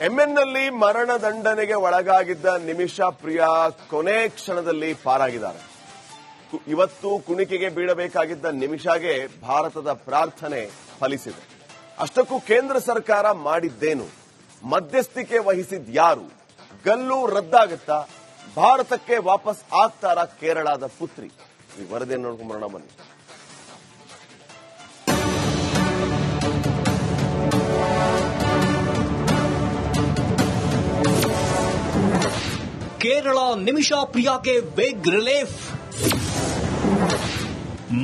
ಯೆಮೆನ್ನಲ್ಲಿ ಮರಣದಂಡನೆಗೆ ಒಳಗಾಗಿದ್ದ ನಿಮಿಷಾ ಪ್ರಿಯಾ ಕೊನೆ ಕ್ಷಣದಲ್ಲಿ ಪಾರಾಗಿದ್ದಾರೆ. ಇವತ್ತು ಕುಣಿಕೆಗೆ ಬೀಳಬೇಕಾಗಿದ್ದ ನಿಮಿಷಾಗೆ ಭಾರತದ ಪ್ರಾರ್ಥನೆ ಫಲಿಸಿದೆ. ಅಷ್ಟಕ್ಕೂ ಕೇಂದ್ರ ಸರ್ಕಾರ ಮಾಡಿದ್ದೇನು? ಮಧ್ಯಸ್ಥಿಕೆ ವಹಿಸಿದ್ಯಾರು? ಗಲ್ಲು ರದ್ದಾಗುತ್ತಾ? ಭಾರತಕ್ಕೆ ವಾಪಸ್ ಆಗ್ತಾರಾ ಕೇರಳದ ಪುತ್ರಿ? ಈ ವರದಿಯನ್ನು ನೋಡ್ಕೊಂಡ್ಬರೋಣ ಬನ್ನಿ. ಕೇರಳ ನಿಮಿಷಾ ಪ್ರಿಯಾಗೆ ಬಿಗ್ ರಿಲೀಫ್.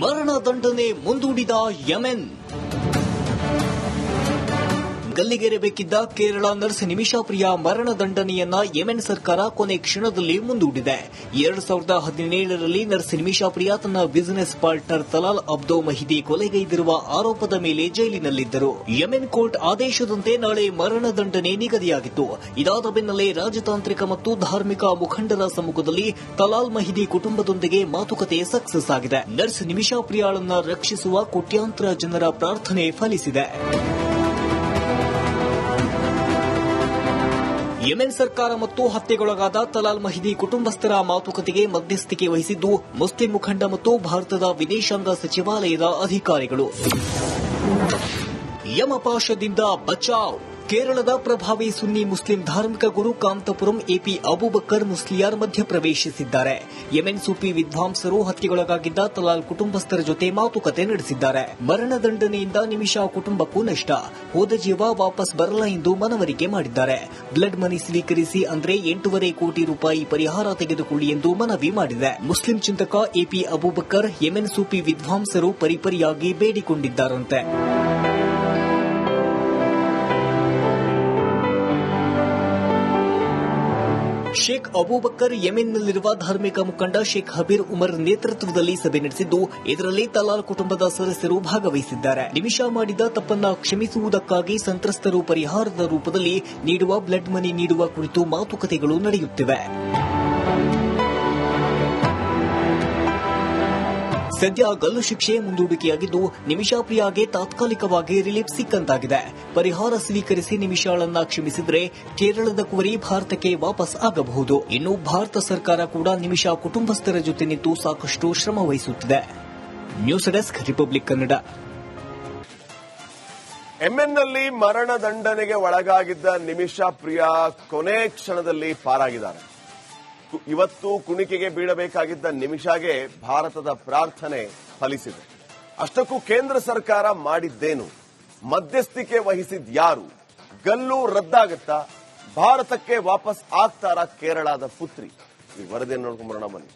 ಮರಣದಂಡನೆ ಮುಂದೂಡಿದ ಯೆಮೆನ್. ಗಲ್ಲಿಗೇರಬೇಕಿದ್ದ ಕೇರಳ ನರ್ಸ್ ನಿಮಿಷಾ ಪ್ರಿಯಾ ಮರಣದಂಡನೆಯನ್ನ ಯೆಮೆನ್ ಸರ್ಕಾರ ಕೊನೆ ಕ್ಷಣದಲ್ಲಿ ಮುಂದೂಡಿದೆ. 2017ರಲ್ಲಿ ನರ್ಸ್ ನಿಮಿಷಾ ಪ್ರಿಯಾ ತನ್ನ ಬಿಸಿನೆಸ್ ಪಾರ್ಟ್ನರ್ ತಲಾಲ್ ಅಬ್ದೋ ಮಹಿದಿ ಕೊಲೆಗೈದಿರುವ ಆರೋಪದ ಮೇಲೆ ಜೈಲಿನಲ್ಲಿದ್ದರು. ಯೆಮೆನ್ ಕೋರ್ಟ್ ಆದೇಶದಂತೆ ನಾಳೆ ಮರಣದಂಡನೆ ನಿಗದಿಯಾಗಿತ್ತು. ಇದಾದ ಬೆನ್ನಲ್ಲೇ ರಾಜತಾಂತ್ರಿಕ ಮತ್ತು ಧಾರ್ಮಿಕ ಮುಖಂಡರ ಸಮ್ಮುಖದಲ್ಲಿ ತಲಾಲ್ ಮಹಿದಿ ಕುಟುಂಬದೊಂದಿಗೆ ಮಾತುಕತೆ ಸಕ್ಸಸ್ ಆಗಿದೆ. ನರ್ಸ್ ನಿಮಿಷಾ ಪ್ರಿಯಾಳನ್ನ ರಕ್ಷಿಸುವ ಕೋಟ್ಯಾಂತರ ಜನರ ಪ್ರಾರ್ಥನೆ ಫಲಿಸಿದೆ. ಯೆಮೆನ್ ಸರ್ಕಾರ ಮತ್ತು ಹತ್ಯೆಗೊಳಗಾದ ತಲಾಲ್ ಮಹಿದಿ ಕುಟುಂಬಸ್ಥರ ಮಾತುಕತೆಗೆ ಮಧ್ಯಸ್ಥಿಕೆ ವಹಿಸಿದ್ದು ಮುಸ್ಲಿಂ ಮುಖಂಡ ಮತ್ತು ಭಾರತದ ವಿದೇಶಾಂಗ ಸಚಿವಾಲಯದ ಅಧಿಕಾರಿಗಳು. ಯಮಪಾಶದಿಂದ ಬಚಾವ್. ಕೇರಳದ ಪ್ರಭಾವಿ ಸುನ್ನಿ ಮುಸ್ಲಿಂ ಧಾರ್ಮಿಕ ಗುರು ಕಾಂತಪುರಂ ಎಪಿ ಅಬೂಬಕರ್ ಮುಸ್ಲಿಯಾರ್ ಮಧ್ಯಪ್ರವೇಶಿಸಿದ್ದಾರೆ. ಯೆಮೆನ್ ಸೂಫಿ ವಿದ್ವಾಂಸರು ಹತ್ಯೆಗೊಳಗಾಗಿದ್ದ ತಲಾಲ್ ಕುಟುಂಬಸ್ಥರ ಜೊತೆ ಮಾತುಕತೆ ನಡೆಸಿದ್ದಾರೆ. ಮರಣದಂಡನೆಯಿಂದ ನಿಮಿಷಾ ಕುಟುಂಬಕ್ಕೂ ನಷ್ಟ. ಹೋದ ಜೀವ ವಾಪಸ್ ಬರಲ್ಲ ಎಂದು ಮನವರಿಕೆ ಮಾಡಿದ್ದಾರೆ. ಬ್ಲಡ್ ಮನಿ ಸ್ವೀಕರಿಸಿ ಅಂದ್ರೆ 8.5 ಕೋಟಿ ರೂಪಾಯಿ ಪರಿಹಾರ ತೆಗೆದುಕೊಳ್ಳಿ ಎಂದು ಮನವಿ ಮಾಡಿದೆ. ಮುಸ್ಲಿಂ ಚಿಂತಕ ಎಪಿ ಅಬೂಬಕರ್ ಯೆಮೆನ್ ಸೂಫಿ ವಿದ್ವಾಂಸರು ಪರಿಪರಿಯಾಗಿ ಬೇಡಿಕೊಂಡಿದ್ದಾರಂತೆ. ಶೇಖ್ ಅಬೂಬಕರ್ ಯೆಮೆನ್ನಲ್ಲಿರುವ ಧಾರ್ಮಿಕ ಮುಖಂಡ ಶೇಖ್ ಹಬೀರ್ ಉಮರ್ ನೇತೃತ್ವದಲ್ಲಿ ಸಭೆ ನಡೆಸಿದ್ದು ಇದರಲ್ಲಿ ತಲಾಲ್ ಕುಟುಂಬದ ಸದಸ್ಯರು ಭಾಗವಹಿಸಿದ್ದಾರೆ. ನಿಮಿಷಾ ಮಾಡಿದ ತಪ್ಪನ್ನ ಕ್ಷಮಿಸುವುದಕ್ಕಾಗಿ ಸಂತ್ರಸ್ತರು ಪರಿಹಾರದ ರೂಪದಲ್ಲಿ ನೀಡುವ ಬ್ಲಡ್ ಮನಿ ನೀಡುವ ಕುರಿತು ಮಾತುಕತೆಗಳು ನಡೆಯುತ್ತಿವೆ. ಸದ್ಯ ಗಲ್ಲು ಶಿಕ್ಷೆ ಮುಂದೂಡಿಕೆಯಾಗಿದ್ದು ನಿಮಿಷಾ ಪ್ರಿಯಾಗೆ ತಾತ್ಕಾಲಿಕವಾಗಿ ರಿಲೀಫ್ ಸಿಕ್ಕಂತಾಗಿದೆ. ಪರಿಹಾರ ಸ್ವೀಕರಿಸಿ ನಿಮಿಷಾಳನ್ನ ಕ್ಷಮಿಸಿದ್ರೆ ಕೇರಳದ ಕುವರಿ ಭಾರತಕ್ಕೆ ವಾಪಸ್ ಆಗಬಹುದು. ಇನ್ನು ಭಾರತ ಸರ್ಕಾರ ಕೂಡ ನಿಮಿಷಾ ಕುಟುಂಬಸ್ಥರ ಜೊತೆ ನಿಂತು ಸಾಕಷ್ಟು ಶ್ರಮ ವಹಿಸುತ್ತಿದೆ. News desk republic Kannada. ಯೆಮೆನ್ನಲ್ಲಿ ಮರಣದಂಡನೆಗೆ ಒಳಗಾಗಿದ್ದ ನಿಮಿಷಾ ಪ್ರಿಯಾ ಕೊನೆ ಕ್ಷಣದಲ್ಲಿ ಪಾರಾಗಿದ್ದಾರೆ. ಇವತ್ತು ಕುಣಿಕೆಗೆ ಬೀಳಬೇಕಾಗಿದ್ದ ನಿಮಿಷಾಗೆ ಭಾರತದ ಪ್ರಾರ್ಥನೆ ಫಲಿಸಿದೆ. ಅಷ್ಟಕ್ಕೂ ಕೇಂದ್ರ ಸರ್ಕಾರ ಮಾಡಿದ್ದೇನು? ಮಧ್ಯಸ್ಥಿಕೆ ವಹಿಸಿದ್ಯಾರು? ಗಲ್ಲು ರದ್ದಾಗುತ್ತಾ? ಭಾರತಕ್ಕೆ ವಾಪಸ್ ಆಗ್ತಾರಾ ಕೇರಳದ ಪುತ್ರಿ? ಈ ವರದಿಯನ್ನು ನೋಡ್ಕೊಂಡ್ಬರೋಣ ಬನ್ನಿ.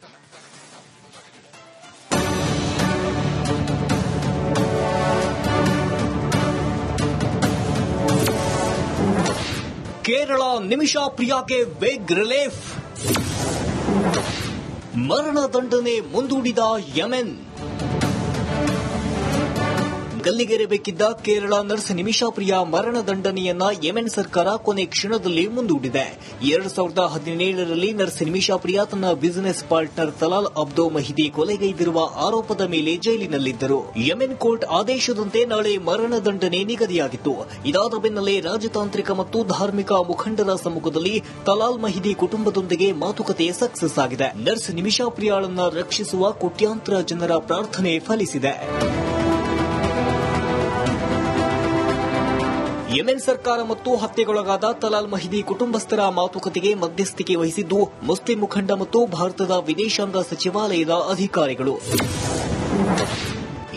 ಕೇರಳ ನಿಮಿಷಾ ಪ್ರಿಯಾಗೆ ಬಿಗ್ ರಿಲೀಫ್. ಮರಣದಂಡನೆ ಮುಂದೂಡಿದ ಯೆಮೆನ್. ಗಲ್ಲಿಗೇರಬೇಕಿದ್ದ ಕೇರಳ ನರ್ಸ್ ನಿಮಿಷಾ ಪ್ರಿಯಾ ಮರಣದಂಡನೆಯನ್ನ ಯೆಮೆನ್ ಸರ್ಕಾರ ಕೊನೆ ಕ್ಷಣದಲ್ಲಿ ಮುಂದೂಡಿದೆ. 2017ರಲ್ಲಿ ನರ್ಸ್ ನಿಮಿಷಾ ಪ್ರಿಯಾ ತನ್ನ ಬಿಸಿನೆಸ್ ಪಾರ್ಟ್ನರ್ ತಲಾಲ್ ಅಬ್ದೋ ಮಹಿದಿ ಕೊಲೆಗೈದಿರುವ ಆರೋಪದ ಮೇಲೆ ಜೈಲಿನಲ್ಲಿದ್ದರು. ಯೆಮೆನ್ ಕೋರ್ಟ್ ಆದೇಶದಂತೆ ನಾಳೆ ಮರಣದಂಡನೆ ನಿಗದಿಯಾಗಿತ್ತು. ಇದಾದ ಬೆನ್ನಲ್ಲೇ ರಾಜತಾಂತ್ರಿಕ ಮತ್ತು ಧಾರ್ಮಿಕ ಮುಖಂಡರ ಸಮ್ಮುಖದಲ್ಲಿ ತಲಾಲ್ ಮಹಿದಿ ಕುಟುಂಬದೊಂದಿಗೆ ಮಾತುಕತೆ ಸಕ್ಸಸ್ ಆಗಿದೆ. ನರ್ಸ್ ನಿಮಿಷಾ ಪ್ರಿಯಾಳನ್ನ ರಕ್ಷಿಸುವ ಕೋಟ್ಯಾಂತರ ಜನರ ಪ್ರಾರ್ಥನೆ ಫಲಿಸಿದೆ. ಯೆಮೆನ್ ಸರ್ಕಾರ ಮತ್ತು ಹತ್ಯೆಗೊಳಗಾದ ತಲಾಲ್ ಮಹಿದಿ ಕುಟುಂಬಸ್ಥರ ಮಾತುಕತೆಗೆ ಮಧ್ಯಸ್ಥಿಕೆ ವಹಿಸಿದ್ದು ಮುಸ್ಲಿಂ ಮುಖಂಡ ಮತ್ತು ಭಾರತದ ವಿದೇಶಾಂಗ ಸಚಿವಾಲಯದ ಅಧಿಕಾರಿಗಳು.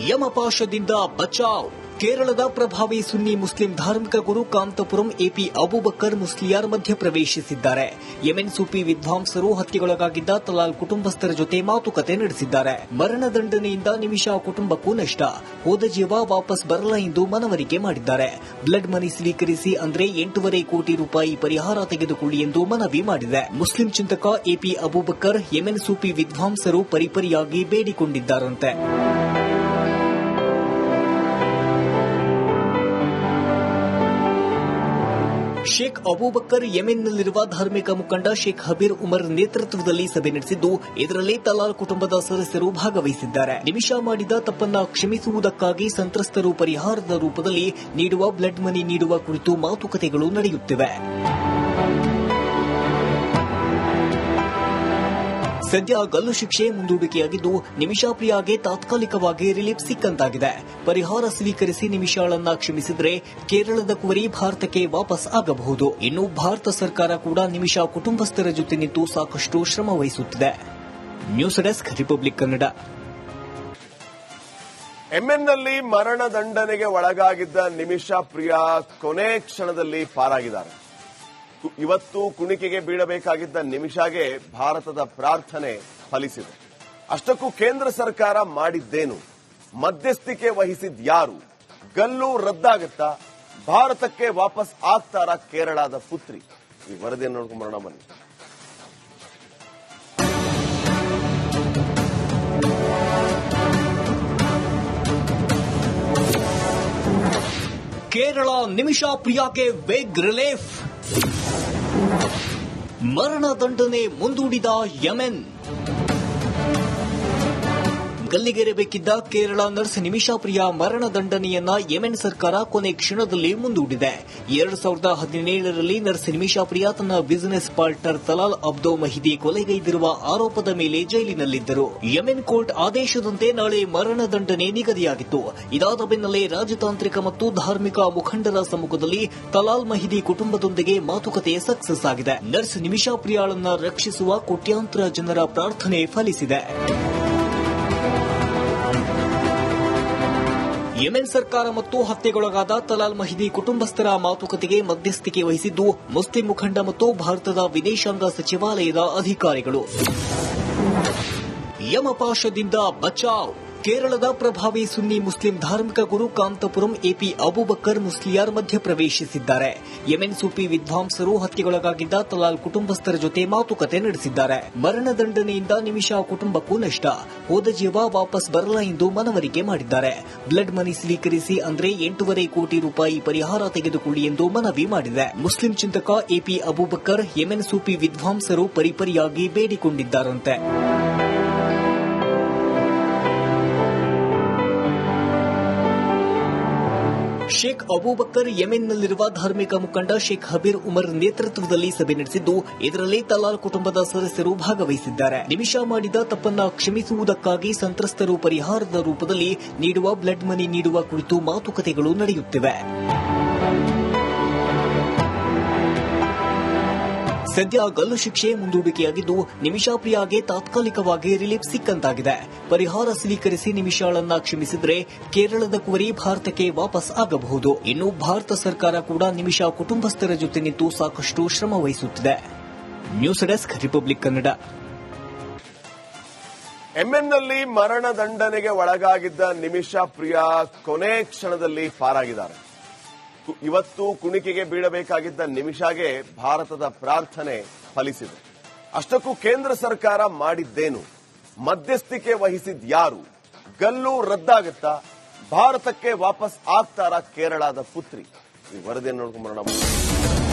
ಯಮಪಾಶದಿಂದ ಬಚಾವ್. ಕೇರಳದ ಪ್ರಭಾವಿ ಸುನ್ನಿ ಮುಸ್ಲಿಂ ಧಾರ್ಮಿಕ ಗುರು ಕಾಂತಪುರಂ ಎಪಿ ಅಬೂಬಕರ್ ಮುಸ್ಲಿಯಾರ್ ಮಧ್ಯಪ್ರವೇಶಿಸಿದ್ದಾರೆ. ಯೆಮೆನ್ ಸೂಫಿ ವಿದ್ವಾಂಸರು ಹತ್ಯೆಗೊಳಗಾಗಿದ್ದ ತಲಾಲ್ ಕುಟುಂಬಸ್ಥರ ಜೊತೆ ಮಾತುಕತೆ ನಡೆಸಿದ್ದಾರೆ. ಮರಣದಂಡನೆಯಿಂದ ನಿಮಿಷಾ ಕುಟುಂಬಕ್ಕೂ ನಷ್ಟ. ಹೋದ ಜೀವ ವಾಪಸ್ ಬರಲ್ಲ ಎಂದು ಮನವರಿಕೆ ಮಾಡಿದ್ದಾರೆ. ಬ್ಲಡ್ ಮನಿ ಸ್ವೀಕರಿಸಿ ಅಂದ್ರೆ 8.5 ಕೋಟಿ ರೂಪಾಯಿ ಪರಿಹಾರ ತೆಗೆದುಕೊಳ್ಳಿ ಎಂದು ಮನವಿ ಮಾಡಿದೆ. ಮುಸ್ಲಿಂ ಚಿಂತಕ ಎಪಿ ಅಬೂಬಕರ್ ಯೆಮೆನ್ ಸೂಫಿ ವಿದ್ವಾಂಸರು ಪರಿಪರಿಯಾಗಿ ಬೇಡಿಕೊಂಡಿದ್ದಾರಂತೆ. ಶೇಖ್ ಅಬೂಬಕ್ಕರ್ ಯೆಮೆನ್ನಲ್ಲಿರುವ ಧಾರ್ಮಿಕ ಮುಖಂಡ ಶೇಖ್ ಹಬೀರ್ ಉಮರ್ ನೇತೃತ್ವದಲ್ಲಿ ಸಭೆ ನಡೆಸಿದ್ದು ಇದರಲ್ಲಿ ತಲಾಲ್ ಕುಟುಂಬದ ಸದಸ್ಯರು ಭಾಗವಹಿಸಿದ್ದಾರೆ. ನಿಮಿಷ ಮಾಡಿದ ತಪ್ಪನ್ನ ಕ್ಷಮಿಸುವುದಕ್ಕಾಗಿ ಸಂತ್ರಸ್ತರು ಪರಿಹಾರದ ರೂಪದಲ್ಲಿ ನೀಡುವ ಬ್ಲಡ್ ಮನಿ ನೀಡುವ ಕುರಿತು ಮಾತುಕತೆಗಳು ನಡೆಯುತ್ತಿವೆ. ಸದ್ಯ ಗಲ್ಲು ಶಿಕ್ಷೆ ಮುಂದೂಡಿಕೆಯಾಗಿದ್ದು ನಿಮಿಷಾ ಪ್ರಿಯಾಗೆ ತಾತ್ಕಾಲಿಕವಾಗಿ ರಿಲೀಫ್ ಸಿಕ್ಕಂತಾಗಿದೆ. ಪರಿಹಾರ ಸ್ವೀಕರಿಸಿ ನಿಮಿಷಾಳನ್ನ ಕ್ಷಮಿಸಿದರೆ ಕೇರಳದ ಕುವರಿ ಭಾರತಕ್ಕೆ ವಾಪಸ್ ಆಗಬಹುದು. ಇನ್ನು ಭಾರತ ಸರ್ಕಾರ ಕೂಡ ನಿಮಿಷಾ ಕುಟುಂಬಸ್ಥರ ಜೊತೆ ನಿಂತು ಸಾಕಷ್ಟು ಶ್ರಮ ವಹಿಸುತ್ತಿದೆ. News desk republic Kannada. ಯೆಮೆನ್ನಲ್ಲಿ ಮರಣದಂಡನೆಗೆ ಒಳಗಾಗಿದ್ದ ನಿಮಿಷಾ ಪ್ರಿಯಾ ಕೊನೆ ಕ್ಷಣದಲ್ಲಿ ಪಾರಾಗಿದ್ದಾರೆ. ಇವತ್ತು ಕುಣಿಕೆಗೆ ಬೀಳಬೇಕಾಗಿದ್ದ ನಿಮಿಷಾಗೆ ಭಾರತದ ಪ್ರಾರ್ಥನೆ ಫಲಿಸಿದೆ. ಅಷ್ಟಕ್ಕೂ ಕೇಂದ್ರ ಸರ್ಕಾರ ಮಾಡಿದ್ದೇನು? ಮಧ್ಯಸ್ಥಿಕೆ ವಹಿಸಿದ್ಯಾರು? ಗಲ್ಲು ರದ್ದಾಗುತ್ತಾ? ಭಾರತಕ್ಕೆ ವಾಪಸ್ ಆಗ್ತಾರಾ ಕೇರಳದ ಪುತ್ರಿ? ಈ ವರದಿಯನ್ನು ನೋಡ್ಕೊಂಡು ಬರೋಣ ಬನ್ನಿ. ಕೇರಳ ನಿಮಿಷಾ ಪ್ರಿಯಾಗೆ ವೇಗ್ ರಿಲೀಫ್. ಮರಣದಂಡನೆ ಮುಂದೂಡಿದ ಯೆಮೆನ್. ಗಲ್ಲಿಗೇರಬೇಕಿದ್ದ ಕೇರಳ ನರ್ಸ್ ನಿಮಿಷಾ ಪ್ರಿಯಾ ಮರಣದಂಡನೆಯನ್ನ ಯೆಮೆನ್ ಸರ್ಕಾರ ಕೊನೆ ಕ್ಷಣದಲ್ಲಿ ಮುಂದೂಡಿದೆ. 2017ರಲ್ಲಿ ನರ್ಸ್ ನಿಮಿಷಾ ಪ್ರಿಯಾ ತನ್ನ ಬಿಸಿನೆಸ್ ಪಾರ್ಟ್ನರ್ ತಲಾಲ್ ಅಬ್ದೋ ಮಹಿದಿ ಕೊಲೆಗೈದಿರುವ ಆರೋಪದ ಮೇಲೆ ಜೈಲಿನಲ್ಲಿದ್ದರು. ಯೆಮೆನ್ ಕೋರ್ಟ್ ಆದೇಶದಂತೆ ನಾಳೆ ಮರಣದಂಡನೆ ನಿಗದಿಯಾಗಿತ್ತು. ಇದಾದ ಬೆನ್ನಲ್ಲೇ ರಾಜತಾಂತ್ರಿಕ ಮತ್ತು ಧಾರ್ಮಿಕ ಮುಖಂಡರ ಸಮ್ಮುಖದಲ್ಲಿ ತಲಾಲ್ ಮಹಿದಿ ಕುಟುಂಬದೊಂದಿಗೆ ಮಾತುಕತೆ ಸಕ್ಸಸ್ ಆಗಿದೆ. ನರ್ಸ್ ನಿಮಿಷಾ ಪ್ರಿಯಾಳನ್ನ ರಕ್ಷಿಸುವ ಕೋಟ್ಯಾಂತರ ಜನರ ಪ್ರಾರ್ಥನೆ ಫಲಿಸಿದೆ. ಯೆಮೆನ್ ಸರ್ಕಾರ ಮತ್ತು ಹತ್ಯೆಗೊಳಗಾದ ತಲಾಲ್ ಮಹಿದಿ ಕುಟುಂಬಸ್ಥರ ಮಾತುಕತೆಗೆ ಮಧ್ಯಸ್ಥಿಕೆ ವಹಿಸಿದ್ದು ಮುಸ್ಲಿಂ ಮುಖಂಡ ಮತ್ತು ಭಾರತದ ವಿದೇಶಾಂಗ ಸಚಿವಾಲಯದ ಅಧಿಕಾರಿಗಳು. ಯಮಪಾಶದಿಂದ ಬಚಾವ್. ಕೇರಳದ ಪ್ರಭಾವಿ ಸುನ್ನಿ ಮುಸ್ಲಿಂ ಧಾರ್ಮಿಕ ಗುರು ಕಾಂತಪುರಂ ಎಪಿ ಅಬೂಬಕ್ಕರ್ ಮುಸ್ಲಿಯಾರ್ ಮಧ್ಯಪ್ರವೇಶಿಸಿದ್ದಾರೆ. ಯೆಮೆನ್ ಸೂಫಿ ವಿದ್ವಾಂಸರು ಹತ್ಯೆಗೊಳಗಾಗಿದ್ದ ತಲಾಲ್ ಕುಟುಂಬಸ್ಥರ ಜೊತೆ ಮಾತುಕತೆ ನಡೆಸಿದ್ದಾರೆ. ಮರಣದಂಡನೆಯಿಂದ ನಿಮಿಷಾ ಕುಟುಂಬಕ್ಕೂ ನಷ್ಟ. ಹೋದ ಜೀವ ವಾಪಸ್ ಬರಲ್ಲ ಎಂದು ಮನವರಿಕೆ ಮಾಡಿದ್ದಾರೆ. ಬ್ಲಡ್ ಮನಿ ಸ್ವೀಕರಿಸಿ ಅಂದ್ರೆ 8.5 ಕೋಟಿ ರೂಪಾಯಿ ಪರಿಹಾರ ತೆಗೆದುಕೊಳ್ಳಿ ಎಂದು ಮನವಿ ಮಾಡಿದೆ. ಮುಸ್ಲಿಂ ಚಿಂತಕ ಎಪಿ ಅಬೂಬಕ್ಕರ್ ಯೆಮೆನ್ ಸೂಫಿ ವಿದ್ವಾಂಸರು ಪರಿಪರಿಯಾಗಿ ಬೇಡಿಕೊಂಡಿದ್ದಾರಂತೆ. ಶೇಖ್ ಅಬೂಬಕ್ಕರ್ ಯೆಮೆನ್ನಲ್ಲಿರುವ ಧಾರ್ಮಿಕ ಮುಖಂಡ ಶೇಖ್ ಹಬೀರ್ ಉಮರ್ ನೇತೃತ್ವದಲ್ಲಿ ಸಭೆ ನಡೆಸಿದ್ದು ಇದರಲ್ಲಿ ತಲಾಲ್ ಕುಟುಂಬದ ಸದಸ್ಯರು ಭಾಗವಹಿಸಿದ್ದಾರೆ. ನಿಮಿಷ ಮಾಡಿದ ತಪ್ಪನ್ನ ಕ್ಷಮಿಸುವುದಕ್ಕಾಗಿ ಸಂತ್ರಸ್ತರು ಪರಿಹಾರದ ರೂಪದಲ್ಲಿ ನೀಡುವ ಬ್ಲಡ್ ಮನಿ ನೀಡುವ ಕುರಿತು ಮಾತುಕತೆಗಳು ನಡೆಯುತ್ತಿವೆ. ಸದ್ಯ ಗಲ್ಲು ಶಿಕ್ಷೆ ಮುಂದೂಡಿಕೆಯಾಗಿದ್ದು ನಿಮಿಷಾ ಪ್ರಿಯಾಗೆ ತಾತ್ಕಾಲಿಕವಾಗಿ ರಿಲೀಫ್ ಸಿಕ್ಕಂತಾಗಿದೆ. ಪರಿಹಾರ ಸ್ವೀಕರಿಸಿ ನಿಮಿಷಾಳನ್ನ ಕ್ಷಮಿಸಿದರೆ ಕೇರಳದ ಕುವರಿ ಭಾರತಕ್ಕೆ ವಾಪಸ್ ಆಗಬಹುದು. ಇನ್ನು ಭಾರತ ಸರ್ಕಾರ ಕೂಡ ನಿಮಿಷಾ ಕುಟುಂಬಸ್ಥರ ಜೊತೆ ನಿಂತು ಸಾಕಷ್ಟು ಶ್ರಮ ವಹಿಸುತ್ತಿದೆ. News desk republic Kannada. ಯೆಮೆನ್ನಲ್ಲಿ ಮರಣದಂಡನೆಗೆ ಒಳಗಾಗಿದ್ದ ನಿಮಿಷಾ ಪ್ರಿಯಾ ಕೊನೆ ಕ್ಷಣದಲ್ಲಿ ಪಾರಾಗಿದ್ದಾರೆ. ಇವತ್ತು ಕುಣಿಕೆಗೆ ಬೀಳಬೇಕಾಗಿದ್ದ ನಿಮಿಷಾಗೆ ಭಾರತದ ಪ್ರಾರ್ಥನೆ ಫಲಿಸಿದೆ. ಅಷ್ಟಕ್ಕೂ ಕೇಂದ್ರ ಸರ್ಕಾರ ಮಾಡಿದ್ದೇನು? ಮಧ್ಯಸ್ಥಿಕೆ ವಹಿಸಿದ್ಯಾರು? ಗಲ್ಲು ರದ್ದಾಗುತ್ತಾ? ಭಾರತಕ್ಕೆ ವಾಪಸ್ ಆಗ್ತಾರಾ ಕೇರಳದ ಪುತ್ರಿ? ಈ ವರದಿಯನ್ನು ನೋಡ್ಕೊಂಡು ಬರೋಣ.